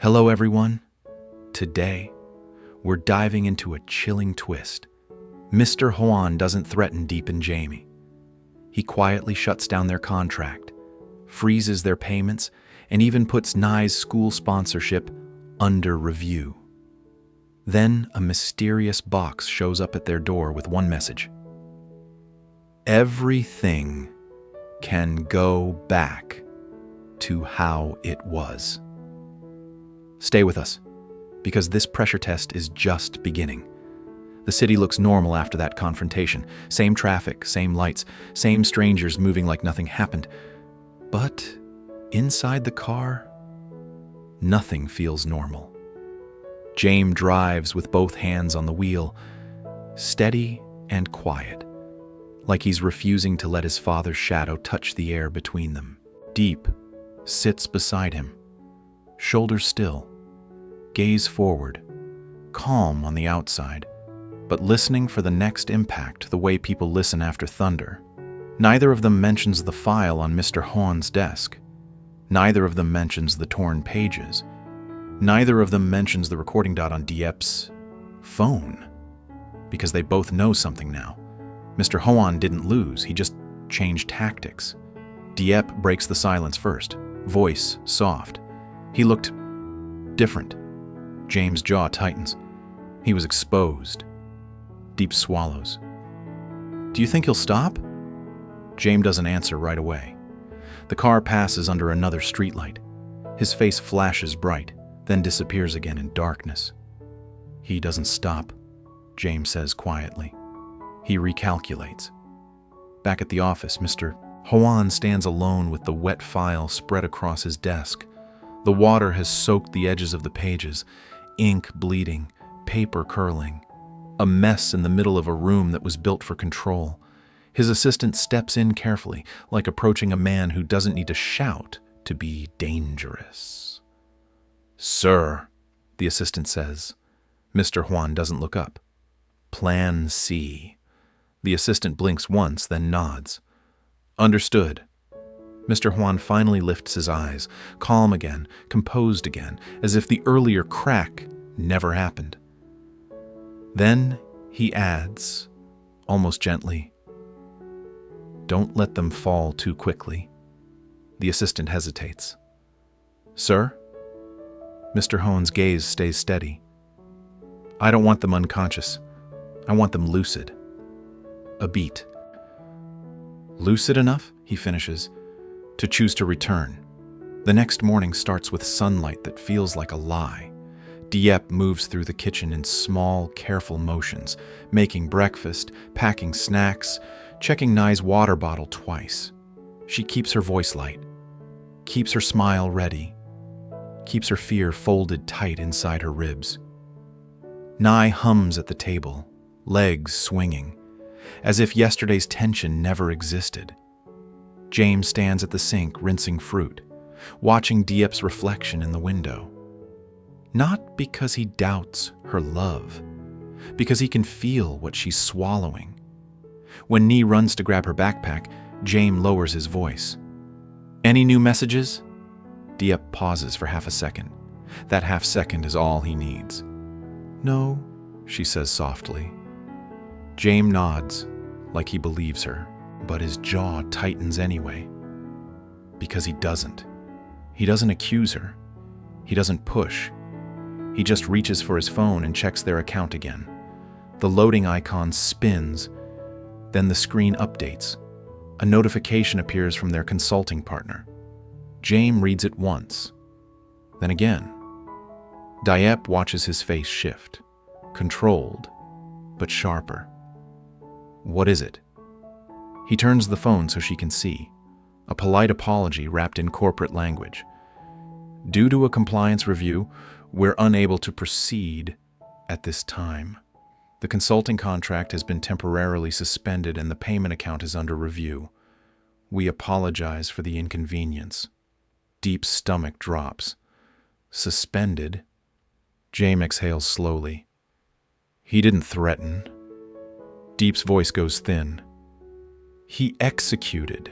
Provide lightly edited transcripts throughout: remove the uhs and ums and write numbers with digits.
Hello everyone. Today, we're diving into a chilling twist. Mr. Hoan doesn't threaten Diep and Jame. He quietly shuts down their contract, freezes their payments, and even puts Nye's school sponsorship under review. Then a mysterious box shows up at their door with one message. Everything can go back to how it was. Stay with us, because this pressure test is just beginning. The city looks normal after that confrontation. Same traffic, same lights, same strangers moving like nothing happened. But inside the car, nothing feels normal. Jame drives with both hands on the wheel, steady and quiet, like he's refusing to let his father's shadow touch the air between them. Diep sits beside him, shoulders still, gaze forward, calm on the outside, but listening for the next impact the way people listen after thunder. Neither of them mentions the file on Mr. Hoan's desk. Neither of them mentions the torn pages. Neither of them mentions the recording dot on Diep's phone, because they both know something now. Mr. Hoan didn't lose, he just changed tactics. Diep breaks the silence first, voice soft. He looked different. Jame's jaw tightens. He was exposed. Diep swallows. Do you think he'll stop? Jame doesn't answer right away. The car passes under another streetlight. His face flashes bright, then disappears again in darkness. He doesn't stop, Jame says quietly. He recalculates. Back at the office, Mr. Hoan stands alone with the wet file spread across his desk. The water has soaked the edges of the pages, ink bleeding, paper curling. A mess in the middle of a room that was built for control. His assistant steps in carefully, like approaching a man who doesn't need to shout to be dangerous. Sir, the assistant says. Mr. Hoan doesn't look up. Plan C. The assistant blinks once, then nods. Understood. Mr. Hoan finally lifts his eyes, calm again, composed again, as if the earlier crack never happened. Then he adds, almost gently, don't let them fall too quickly. The assistant hesitates. Sir? Mr. Hoan's gaze stays steady. I don't want them unconscious. I want them lucid. A beat. Lucid enough, he finishes, to choose to return. The next morning starts with sunlight that feels like a lie. Diep moves through the kitchen in small, careful motions, making breakfast, packing snacks, checking Nye's water bottle twice. She keeps her voice light, keeps her smile ready, keeps her fear folded tight inside her ribs. Nye hums at the table, legs swinging, as if yesterday's tension never existed. Jame stands at the sink rinsing fruit, watching Diep's reflection in the window. Not because he doubts her love, because he can feel what she's swallowing. When Nye runs to grab her backpack, Jame lowers his voice. Any new messages? Diep pauses for half a second. That half second is all he needs. No, she says softly. Jame nods, like he believes her, but his jaw tightens anyway. Because he doesn't. He doesn't accuse her. He doesn't push. He just reaches for his phone and checks their account again. The loading icon spins, then the screen updates. A notification appears from their consulting partner. Jame reads it once, then again. Diep watches his face shift, controlled, but sharper. What is it? He turns the phone so she can see. A polite apology wrapped in corporate language. Due to a compliance review, we're unable to proceed at this time. The consulting contract has been temporarily suspended and the payment account is under review. We apologize for the inconvenience. Diep's stomach drops. Suspended? Jame exhales slowly. He didn't threaten. Diep's voice goes thin. He executed.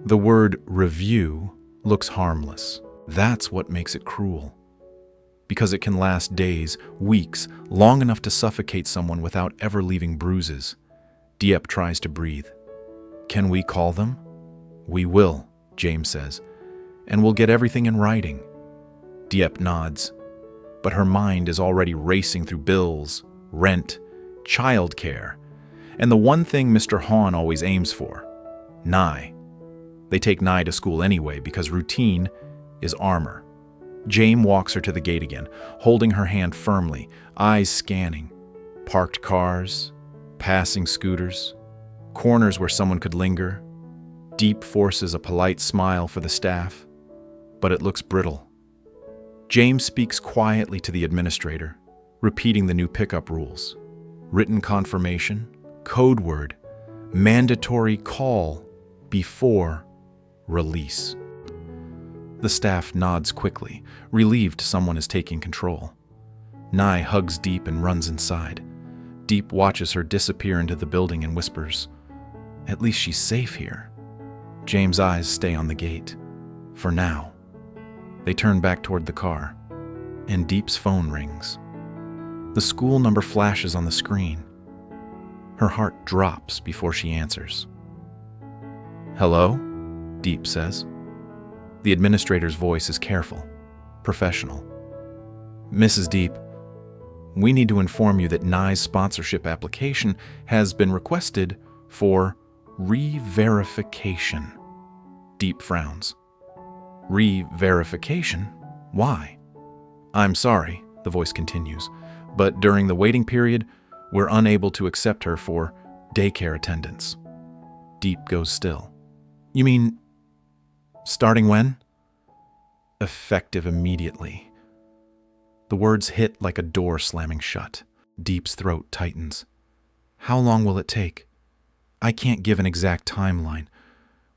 The word review looks harmless. That's what makes it cruel. because it can last days, weeks, long enough to suffocate someone without ever leaving bruises. Diep tries to breathe. Can we call them? We will, Jame says, and we'll get everything in writing. Diep nods, but her mind is already racing through bills, rent, childcare, and the one thing Mr. Hoan always aims for, Nye. They take Nye to school anyway because routine is armor. Jame walks her to the gate again, holding her hand firmly, eyes scanning. Parked cars, passing scooters, corners where someone could linger. Diep forces a polite smile for the staff, but it looks brittle. Jame speaks quietly to the administrator, repeating the new pickup rules. Written confirmation, code word, mandatory call before release. The staff nods quickly, relieved someone is taking control. Nye hugs Diep and runs inside. Diep watches her disappear into the building and whispers, "At least she's safe here." Jame's eyes stay on the gate. For now. They turn back toward the car, and Diep's phone rings. The school number flashes on the screen. Her heart drops before she answers. "Hello?" Diep says. The administrator's voice is careful, professional. "Mrs. Diep, we need to inform you that Nye's sponsorship application has been requested for re-verification." Diep frowns. "Re-verification? Why?" "I'm sorry," the voice continues, "but during the waiting period, we're unable to accept her for daycare attendance." Diep goes still. "You mean, starting when?" "Effective immediately." The words hit like a door slamming shut. Diep's throat tightens. "How long will it take?" "I can't give an exact timeline.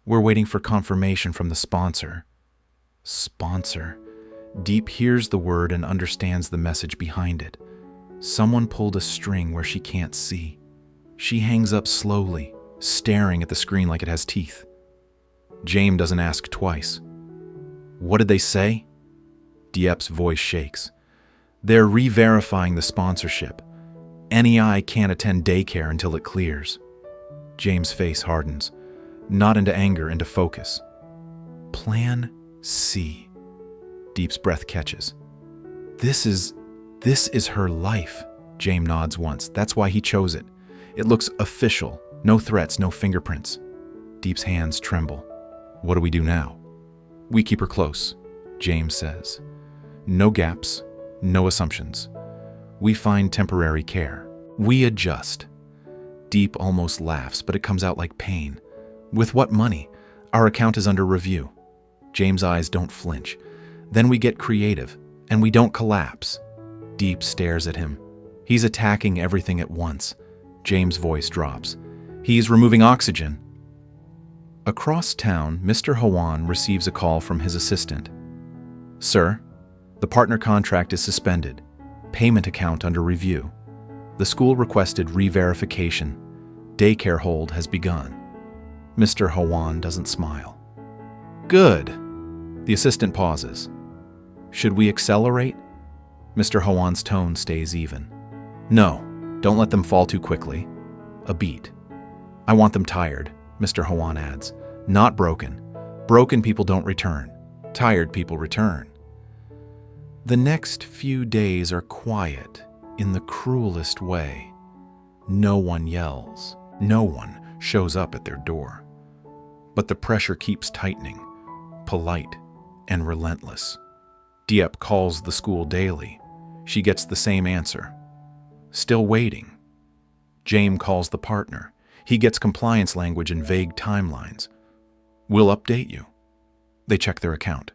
We're waiting for confirmation from the sponsor." Sponsor. Diep hears the word and understands the message behind it. Someone pulled a string where she can't see. She hangs up slowly, staring at the screen like it has teeth. Jame doesn't ask twice. "What did they say?" Diep's voice shakes. "They're re-verifying the sponsorship. NEI can't attend daycare until it clears." Jame's face hardens, not into anger, into focus. Plan C. Diep's breath catches. This is her life. Jame nods once. That's why he chose it. It looks official. No threats, no fingerprints. Diep's hands tremble. "What do we do now?" "We keep her close," Jame says. "No gaps, no assumptions. We find temporary care. We adjust." Diep almost laughs, but it comes out like pain. "With what money? Our account is under review." Jame's eyes don't flinch. "Then we get creative, and we don't collapse." Diep stares at him. He's attacking everything at once. Jame's voice drops. "He's removing oxygen." Across town, Mr. Hoan receives a call from his assistant. "Sir, the partner contract is suspended. Payment account under review. The school requested re-verification. Daycare hold has begun." Mr. Hoan doesn't smile. "Good." The assistant pauses. "Should we accelerate?" Mr. Hoan's tone stays even. "No, don't let them fall too quickly. A beat." "I want them tired," Mr. Hoan adds. "Not broken. Broken people don't return. Tired people return." The next few days are quiet in the cruelest way. No one yells. No one shows up at their door. But the pressure keeps tightening, polite and relentless. Diep calls the school daily. She gets the same answer. Still waiting. Jame calls the partner. He gets compliance language and vague timelines. "We'll update you." They check their account.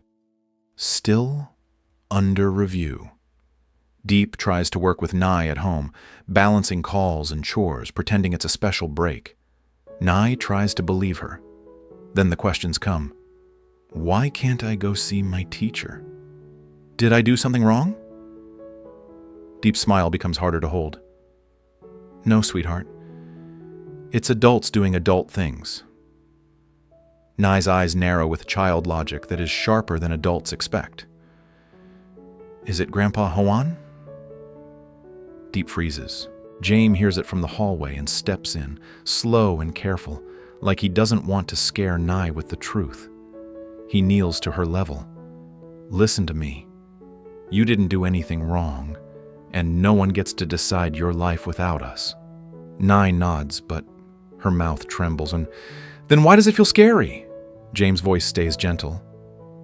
Still under review. Diep tries to work with Nye at home, balancing calls and chores, pretending it's a special break. Nye tries to believe her. Then the questions come. "Why can't I go see my teacher? Did I do something wrong?" Diep's smile becomes harder to hold. "No, sweetheart. It's adults doing adult things." Nye's eyes narrow with child logic that is sharper than adults expect. Is it Grandpa Hoan? Diep freezes. Jame hears it from the hallway and steps in, slow and careful, like he doesn't want to scare Nye with the truth. He kneels to her level. Listen to me. You didn't do anything wrong, and no one gets to decide your life without us. Nye nods, but her mouth trembles. And then why does it feel scary? Jame's voice stays gentle.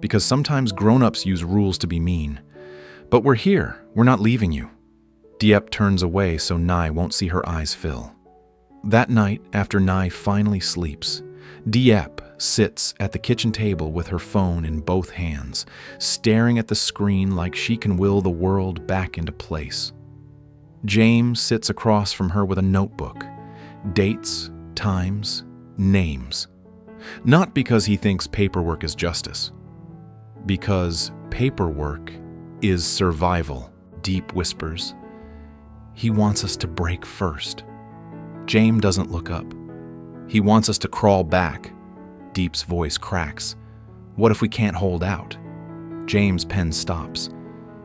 Because sometimes grown-ups use rules to be mean. But we're here. We're not leaving you. Diep turns away so Nye won't see her eyes fill. That night, after Nye finally sleeps, Diep sits at the kitchen table with her phone in both hands, staring at the screen like she can will the world back into place. Jame sits across from her with a notebook. Dates, times, names. Not because he thinks paperwork is justice. Because paperwork is survival, Diep whispers. He wants us to break first. Jame doesn't look up. He wants us to crawl back. Diep's voice cracks. What if we can't hold out? Jame's pen stops.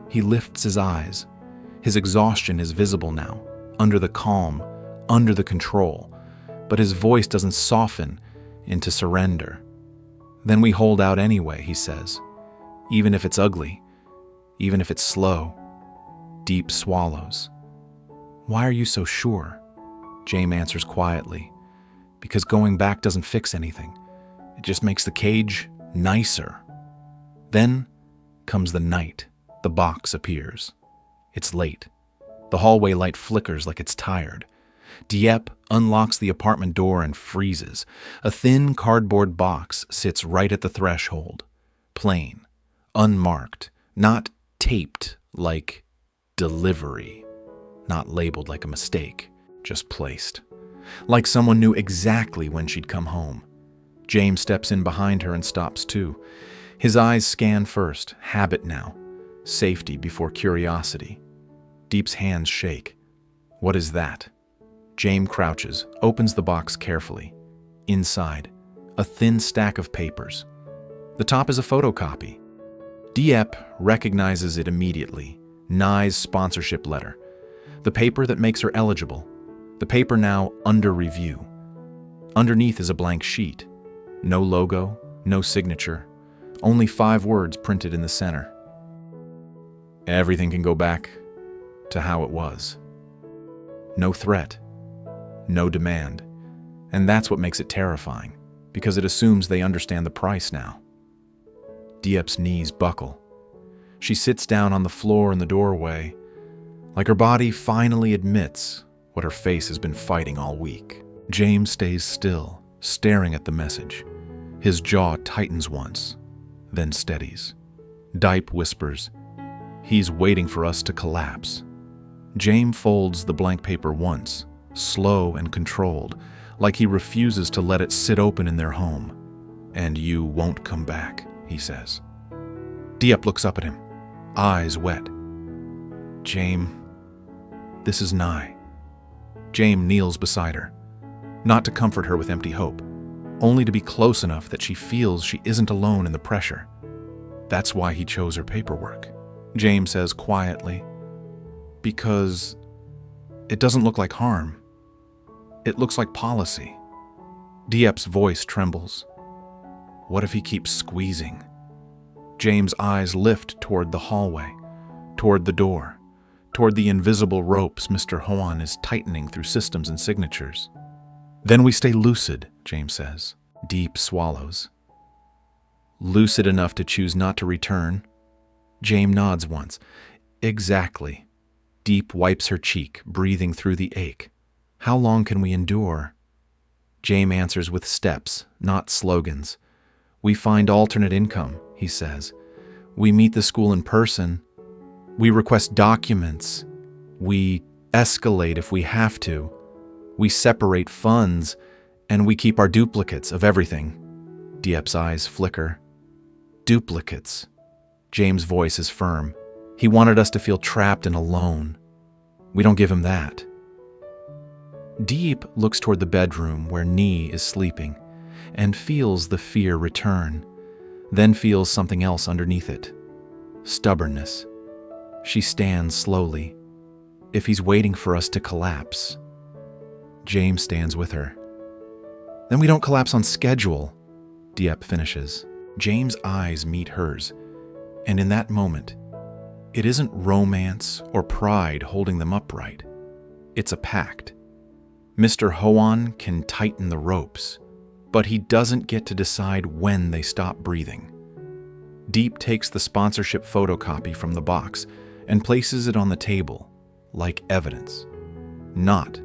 He lifts his eyes. His exhaustion is visible now, under the calm, under the control, but his voice doesn't soften into surrender. Then we hold out anyway, he says, even if it's ugly, even if it's slow. Diep swallows. Why are you so sure? Jame answers quietly. Because going back doesn't fix anything. It just makes the cage nicer. Then comes the night. The box appears. It's late. The hallway light flickers like it's tired. Diep unlocks the apartment door and freezes. A thin cardboard box sits right at the threshold. Plain, unmarked, not taped like delivery, not labeled like a mistake, just placed. Like someone knew exactly when she'd come home. Jame steps in behind her and stops too. His eyes scan first, habit now, safety before curiosity. Diep's hands shake. What is that? Jame crouches, opens the box carefully. Inside, a thin stack of papers. The top is a photocopy. Diep recognizes it immediately. Nye's sponsorship letter. The paper that makes her eligible. The paper now under review. Underneath is a blank sheet. No logo, no signature. Only 5 words printed in the center. Everything can go back to how it was. No threat. No demand. And that's what makes it terrifying, because it assumes they understand the price now. Diep's knees buckle. She sits down on the floor in the doorway, like her body finally admits what her face has been fighting all week. Jame stays still, staring at the message. His jaw tightens once, then steadies. Diep whispers, "He's waiting for us to collapse." Jame folds the blank paper once, slow and controlled, like he refuses to let it sit open in their home. "And you won't come back," he says. Diep looks up at him, eyes wet. "Jame, this is Nye." Jame kneels beside her, not to comfort her with empty hope, only to be close enough that she feels she isn't alone in the pressure. That's why he chose her paperwork, Jame says quietly. Because it doesn't look like harm. It looks like policy. Diep's voice trembles. What if he keeps squeezing? Jame's eyes lift toward the hallway, toward the door, toward the invisible ropes Mr. Hoan is tightening through systems and signatures. "Then we stay lucid," Jame says. Diep swallows. "Lucid enough to choose not to return?" Jame nods once. "Exactly." Diep wipes her cheek, breathing through the ache. "How long can we endure?" Jame answers with steps, not slogans. "We find alternate income," he says. "We meet the school in person. We request documents. We escalate if we have to. We separate funds, and we keep our duplicates of everything." Diep's eyes flicker. "Duplicates." Jame's voice is firm. He wanted us to feel trapped and alone. We don't give him that. Diep looks toward the bedroom where Nee is sleeping and feels the fear return, then feels something else underneath it. Stubbornness. She stands slowly. If he's waiting for us to collapse. Jame stands with her. Then we don't collapse on schedule, Diep finishes. Jame's eyes meet hers, and in that moment, it isn't romance or pride holding them upright. It's a pact. Mr. Hoan can tighten the ropes, but he doesn't get to decide when they stop breathing. Diep takes the sponsorship photocopy from the box and places it on the table, like evidence, not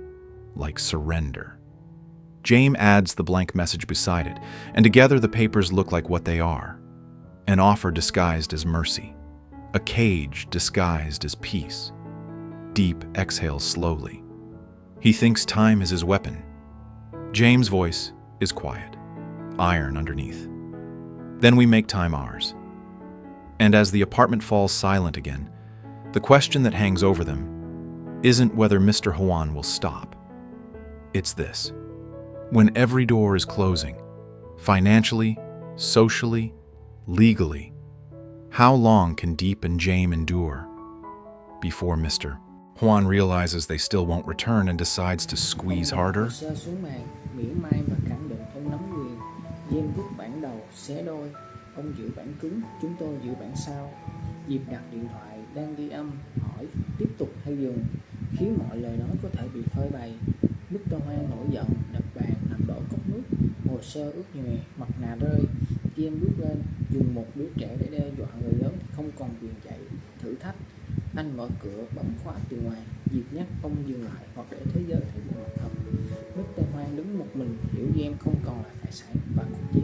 like surrender. Jame adds the blank message beside it, and together the papers look like what they are: an offer disguised as mercy, a cage disguised as peace. Diep exhales slowly. He thinks time is his weapon. Jame's voice is quiet, iron underneath. Then we make time ours. And as the apartment falls silent again, the question that hangs over them isn't whether Mr. Hoan will stop. It's this: when every door is closing, financially, socially, legally, how long can Diep and Jame endure before Mr. Hoan realizes they still won't return and decides to squeeze harder? Ông giữ bản cứng, chúng tôi giữ bản sao. Diệp đặt điện thoại đang ghi âm, hỏi tiếp tục hay dừng, khiến mọi lời nói có thể bị phơi bày. Mr. Hoan nổi giận, đập bàn, làm đổ cốc nước, hồ sơ ướt nhòe, mặt nạ rơi. Khi em bước lên, dùng một đứa trẻ để đe dọa người lớn thì không còn quyền chạy. Thử thách, anh mở cửa, bấm khóa từ ngoài. Diệp nhắc ông dừng lại hoặc để thế giới thấy bộ mặt thật. Mr. Hoan đứng một mình, hiểu Diêm không còn là tài sản và cuộc chiến